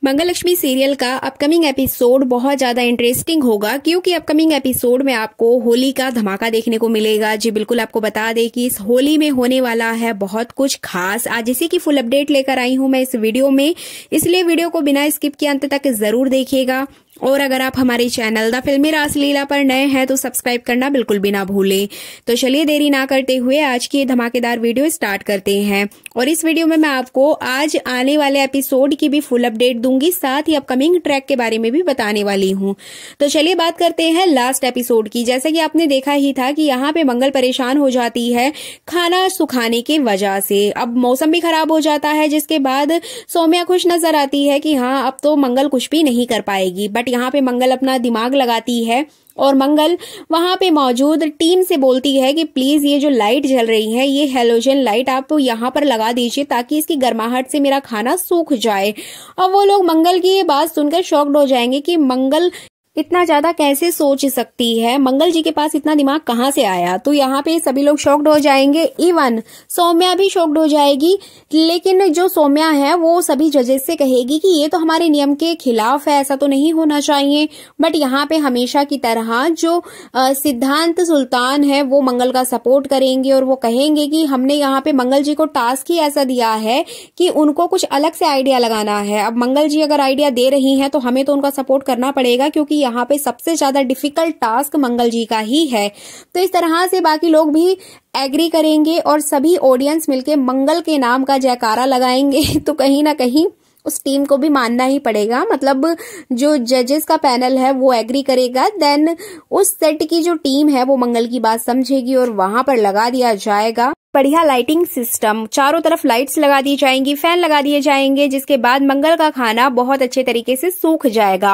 मंगल Lakshmi serial का upcoming episode बहुत ज्यादा इंटरेस्टिंग होगा क्योंकि अपकमिंग एपिसोड में आपको होली का धमाका देखने को मिलेगा। जी बिल्कुल, आपको बता दें कि इस होली में होने वाला है बहुत कुछ खास। आज इसी की फुल अपडेट लेकर आई हूं मैं इस वीडियो में, इसलिए वीडियो को बिना स्किप किए अंत तक जरूर देखिएगा। और अगर आप हमारे चैनल द फिल्मी रासलीला पर नए हैं तो सब्सक्राइब करना बिल्कुल भी ना भूलें। तो चलिए देरी ना करते हुए आज की धमाकेदार वीडियो स्टार्ट करते हैं। और इस वीडियो में मैं आपको आज आने वाले एपिसोड की भी फुल अपडेट दूंगी, साथ ही अपकमिंग ट्रैक के बारे में भी बताने वाली हूँ। तो चलिए बात करते हैं लास्ट एपिसोड की। जैसा कि आपने देखा ही था कि यहाँ पे मंगल परेशान हो जाती है खाना सुखाने की वजह से। अब मौसम भी खराब हो जाता है, जिसके बाद सौम्या खुश नजर आती है कि हाँ अब तो मंगल कुछ भी नहीं कर पाएगी। बट यहाँ पे मंगल अपना दिमाग लगाती है और मंगल वहां पे मौजूद टीम से बोलती है कि प्लीज ये जो लाइट जल रही है, ये हेलोजन लाइट आप यहाँ पर लगा दीजिए ताकि इसकी गर्माहट से मेरा खाना सूख जाए। अब वो लोग मंगल की ये बात सुनकर शॉक्ड हो जाएंगे कि मंगल इतना ज्यादा कैसे सोच सकती है, मंगल जी के पास इतना दिमाग कहाँ से आया। तो यहाँ पे सभी लोग शॉक्ड हो जाएंगे, इवन सौम्या भी शॉक्ड हो जाएगी। लेकिन जो सौम्या है वो सभी जजेस से कहेगी कि ये तो हमारे नियम के खिलाफ है, ऐसा तो नहीं होना चाहिए। बट यहाँ पे हमेशा की तरह जो सिद्धांत सुल्तान है वो मंगल का सपोर्ट करेंगे और वो कहेंगे कि हमने यहाँ पे मंगल जी को टास्क ही ऐसा दिया है कि उनको कुछ अलग से आइडिया लगाना है। अब मंगल जी अगर आइडिया दे रही हैं तो हमें तो उनका सपोर्ट करना पड़ेगा, क्योंकि यहाँ पे सबसे ज्यादा डिफिकल्ट टास्क मंगल जी का ही है। तो इस तरह से बाकी लोग भी एग्री करेंगे और सभी ऑडियंस मिलके मंगल के नाम का जयकारा लगाएंगे। तो कहीं ना कहीं उस टीम को भी मानना ही पड़ेगा, मतलब जो जजेस का पैनल है वो एग्री करेगा, देन उस सेट की जो टीम है वो मंगल की बात समझेगी और वहां पर लगा दिया जाएगा बढ़िया लाइटिंग सिस्टम। चारों तरफ लाइट्स लगा दी जाएंगी, फैन लगा दिए जाएंगे, जिसके बाद मंगल का खाना बहुत अच्छे तरीके से सूख जाएगा।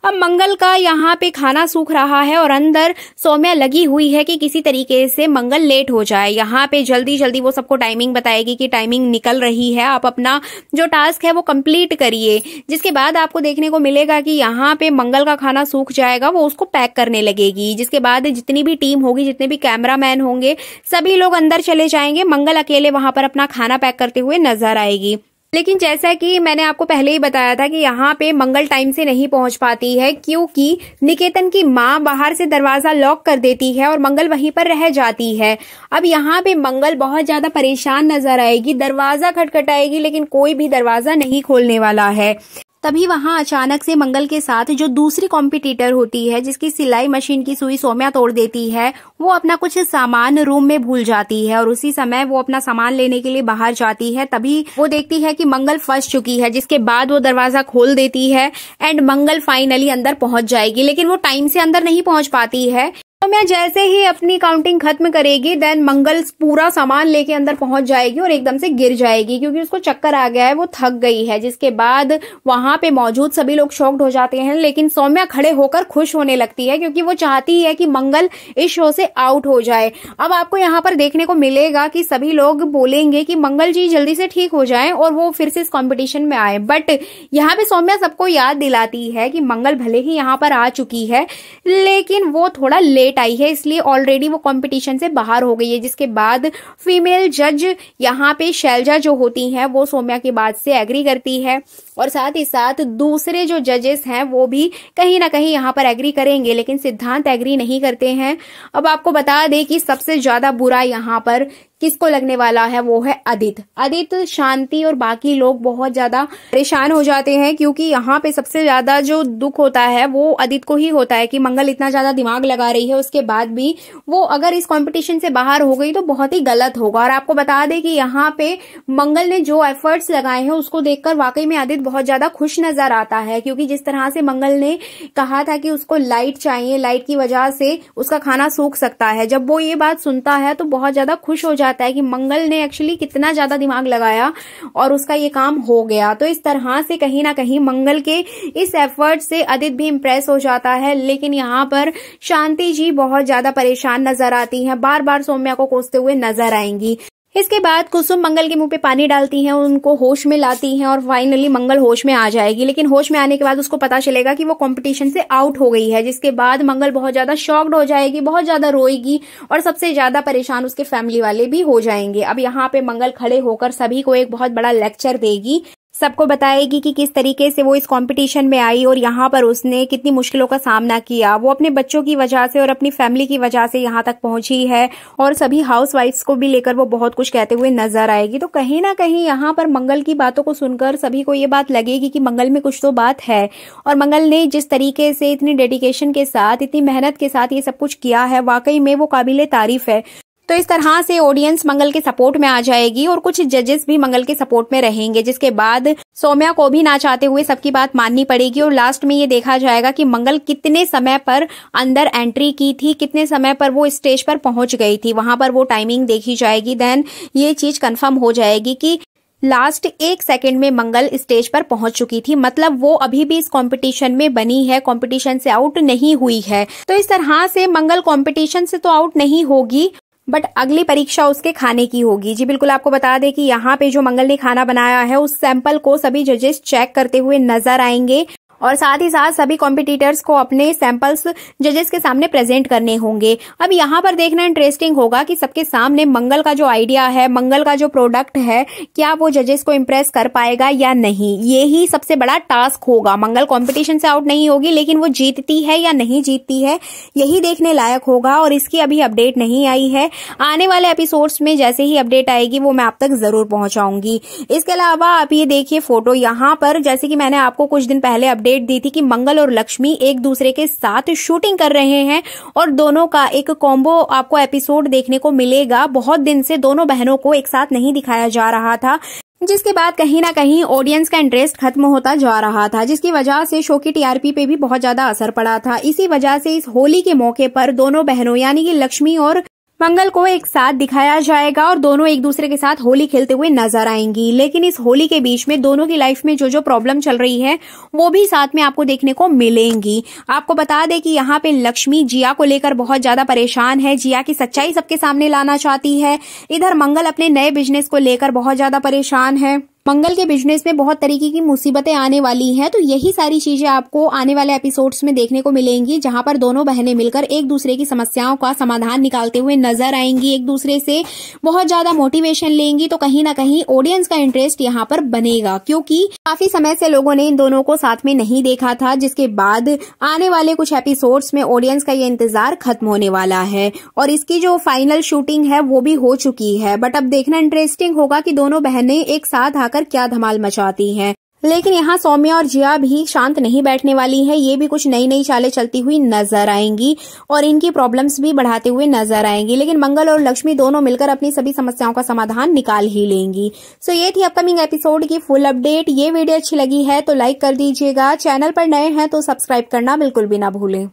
अब मंगल का यहाँ पे खाना सूख रहा है और अंदर सौम्या लगी हुई है कि किसी तरीके से मंगल लेट हो जाए। यहाँ पे जल्दी जल्दी वो सबको टाइमिंग बताएगी कि टाइमिंग निकल रही है, आप अपना जो टास्क है वो कंप्लीट करिए। जिसके बाद आपको देखने को मिलेगा कि यहाँ पे मंगल का खाना सूख जाएगा, वो उसको पैक करने लगेगी। जिसके बाद जितनी भी टीम होगी, जितने भी कैमरामैन होंगे, सभी लोग अंदर चले जाएंगे। मंगल अकेले वहां पर अपना खाना पैक करते हुए नजर आएगी। लेकिन जैसा कि मैंने आपको पहले ही बताया था कि यहाँ पे मंगल टाइम से नहीं पहुंच पाती है, क्योंकि निकेतन की माँ बाहर से दरवाजा लॉक कर देती है और मंगल वहीं पर रह जाती है। अब यहाँ पे मंगल बहुत ज्यादा परेशान नजर आएगी, दरवाजा खटखटाएगी लेकिन कोई भी दरवाजा नहीं खोलने वाला है। तभी वहां अचानक से मंगल के साथ जो दूसरी कॉम्पिटिटर होती है, जिसकी सिलाई मशीन की सुई सौम्या तोड़ देती है, वो अपना कुछ सामान रूम में भूल जाती है और उसी समय वो अपना सामान लेने के लिए बाहर जाती है। तभी वो देखती है कि मंगल फंस चुकी है, जिसके बाद वो दरवाजा खोल देती है एंड मंगल फाइनली अंदर पहुंच जाएगी। लेकिन वो टाइम से अंदर नहीं पहुंच पाती है। तो मैं जैसे ही अपनी काउंटिंग खत्म करेगी, देन मंगल पूरा सामान लेके अंदर पहुंच जाएगी और एकदम से गिर जाएगी, क्योंकि उसको चक्कर आ गया है, वो थक गई है। जिसके बाद वहां पे मौजूद सभी लोग शॉक्ड हो जाते हैं, लेकिन सौम्या खड़े होकर खुश होने लगती है, क्योंकि वो चाहती है कि मंगल इस शो से आउट हो जाए। अब आपको यहाँ पर देखने को मिलेगा कि सभी लोग बोलेंगे कि मंगल जी जल्दी से ठीक हो जाए और वो फिर से इस कॉम्पिटिशन में आए। बट यहाँ पे सौम्या सबको याद दिलाती है कि मंगल भले ही यहाँ पर आ चुकी है, लेकिन वो थोड़ा लेट आई है, इसलिए ऑलरेडी वो कंपटीशन से बाहर हो गई है। जिसके बाद फीमेल जज यहाँ पे शैलजा जो होती हैं वो सौम्या की बात से एग्री करती है और साथ ही साथ दूसरे जो जजेस हैं वो भी कहीं ना कहीं यहाँ पर एग्री करेंगे, लेकिन सिद्धांत एग्री नहीं करते हैं। अब आपको बता दें कि सबसे ज्यादा बुरा यहाँ पर किसको लगने वाला है, वो है आदित्य, शांति और बाकी लोग बहुत ज्यादा परेशान हो जाते हैं, क्योंकि यहाँ पे सबसे ज्यादा जो दुख होता है वो आदित्य को ही होता है कि मंगल इतना ज्यादा दिमाग लगा रही है, उसके बाद भी वो अगर इस कंपटीशन से बाहर हो गई तो बहुत ही गलत होगा। और आपको बता दें कि यहाँ पे मंगल ने जो एफर्ट्स लगाए हैं उसको देखकर वाकई में आदित्य बहुत ज्यादा खुश नजर आता है, क्योंकि जिस तरह से मंगल ने कहा था कि उसको लाइट चाहिए, लाइट की वजह से उसका खाना सूख सकता है, जब वो ये बात सुनता है तो बहुत ज्यादा खुश हो जाता है कि मंगल ने एक्चुअली कितना ज्यादा दिमाग लगाया और उसका ये काम हो गया। तो इस तरह से कहीं ना कहीं मंगल के इस एफर्ट से आदित्य भी इम्प्रेस हो जाता है। लेकिन यहाँ पर शांति जी बहुत ज्यादा परेशान नजर आती हैं, बार बार सौम्या को कोसते हुए नजर आएंगी। इसके बाद कुसुम मंगल के मुंह पे पानी डालती हैं, उनको होश में लाती हैं और फाइनली मंगल होश में आ जाएगी। लेकिन होश में आने के बाद उसको पता चलेगा कि वो कंपटीशन से आउट हो गई है, जिसके बाद मंगल बहुत ज्यादा शॉक्ड हो जाएगी, बहुत ज्यादा रोएगी और सबसे ज्यादा परेशान उसके फैमिली वाले भी हो जाएंगे। अब यहाँ पे मंगल खड़े होकर सभी को एक बहुत बड़ा लेक्चर देगी। सबको बताएगी कि किस तरीके से वो इस कंपटीशन में आई और यहाँ पर उसने कितनी मुश्किलों का सामना किया। वो अपने बच्चों की वजह से और अपनी फैमिली की वजह से यहाँ तक पहुंची है और सभी हाउसवाइफ्स को भी लेकर वो बहुत कुछ कहते हुए नजर आएगी। तो कहीं ना कहीं यहाँ पर मंगल की बातों को सुनकर सभी को ये बात लगेगी कि मंगल में कुछ तो बात है और मंगल ने जिस तरीके से इतनी डेडिकेशन के साथ, इतनी मेहनत के साथ ये सब कुछ किया है, वाकई में वो काबिले तारीफ है। तो इस तरह से ऑडियंस मंगल के सपोर्ट में आ जाएगी और कुछ जजेस भी मंगल के सपोर्ट में रहेंगे, जिसके बाद सौम्या को भी ना चाहते हुए सबकी बात माननी पड़ेगी और लास्ट में ये देखा जाएगा कि मंगल कितने समय पर अंदर एंट्री की थी, कितने समय पर वो स्टेज पर पहुंच गई थी। वहां पर वो टाइमिंग देखी जाएगी। देन ये चीज कंफर्म हो जाएगी कि लास्ट 1 सेकंड में मंगल स्टेज पर पहुंच चुकी थी, मतलब वो अभी भी इस कंपटीशन में बनी है, कंपटीशन से आउट नहीं हुई है। तो इस तरह से मंगल कंपटीशन से तो आउट नहीं होगी, बट अगली परीक्षा उसके खाने की होगी। जी बिल्कुल, आपको बता दें कि यहाँ पे जो मंगल ने खाना बनाया है उस सैंपल को सभी जजेस चेक करते हुए नजर आएंगे और साथ ही साथ सभी कॉम्पिटिटर्स को अपने सैंपल्स जजेस के सामने प्रेजेंट करने होंगे। अब यहाँ पर देखना इंटरेस्टिंग होगा कि सबके सामने मंगल का जो आइडिया है, मंगल का जो प्रोडक्ट है, क्या वो जजेस को इम्प्रेस कर पाएगा या नहीं। ये ही सबसे बड़ा टास्क होगा। मंगल कंपटीशन से आउट नहीं होगी, लेकिन वो जीतती है या नहीं जीतती है यही देखने लायक होगा और इसकी अभी अपडेट नहीं आई है। आने वाले एपिसोड्स में जैसे ही अपडेट आएगी वो मैं आप तक जरूर पहुंचाऊंगी। इसके अलावा आप ये देखिए फोटो यहाँ पर, जैसे कि मैंने आपको कुछ दिन पहले अपडेट दी थी कि मंगल और लक्ष्मी एक दूसरे के साथ शूटिंग कर रहे हैं और दोनों का एक कॉम्बो आपको एपिसोड देखने को मिलेगा। बहुत दिन से दोनों बहनों को एक साथ नहीं दिखाया जा रहा था, जिसके बाद कहीं ना कहीं ऑडियंस का इंटरेस्ट खत्म होता जा रहा था, जिसकी वजह से शो की टीआरपी पे भी बहुत ज्यादा असर पड़ा था। इसी वजह से इस होली के मौके पर दोनों बहनों यानी कि लक्ष्मी और मंगल को एक साथ दिखाया जाएगा और दोनों एक दूसरे के साथ होली खेलते हुए नजर आएंगी। लेकिन इस होली के बीच में दोनों की लाइफ में जो जो प्रॉब्लम चल रही है वो भी साथ में आपको देखने को मिलेंगी। आपको बता दें कि यहाँ पे लक्ष्मी जिया को लेकर बहुत ज्यादा परेशान है, जिया की सच्चाई सबके सामने लाना चाहती है। इधर मंगल अपने नए बिजनेस को लेकर बहुत ज्यादा परेशान है। मंगल के बिजनेस में बहुत तरीके की मुसीबतें आने वाली हैं, तो यही सारी चीजें आपको आने वाले एपिसोड्स में देखने को मिलेंगी, जहां पर दोनों बहनें मिलकर एक दूसरे की समस्याओं का समाधान निकालते हुए नजर आएंगी, एक दूसरे से बहुत ज्यादा मोटिवेशन लेंगी। तो कहीं ना कहीं ऑडियंस का इंटरेस्ट यहाँ पर बनेगा, क्योंकि काफी समय से लोगों ने इन दोनों को साथ में नहीं देखा था, जिसके बाद आने वाले कुछ एपिसोड्स में ऑडियंस का ये इंतजार खत्म होने वाला है और इसकी जो फाइनल शूटिंग है वो भी हो चुकी है। बट अब देखना इंटरेस्टिंग होगा कि दोनों बहनें एक साथ कर क्या धमाल मचाती हैं। लेकिन यहाँ सौम्या और जिया भी शांत नहीं बैठने वाली है, ये भी कुछ नई नई चालें चलती हुई नजर आएंगी और इनकी प्रॉब्लम्स भी बढ़ाते हुए नजर आएंगी। लेकिन मंगल और लक्ष्मी दोनों मिलकर अपनी सभी समस्याओं का समाधान निकाल ही लेंगी। सो ये थी अपकमिंग एपिसोड की फुल अपडेट। ये वीडियो अच्छी लगी है तो लाइक कर दीजिएगा, चैनल पर नए हैं तो सब्सक्राइब करना बिल्कुल भी ना भूलें।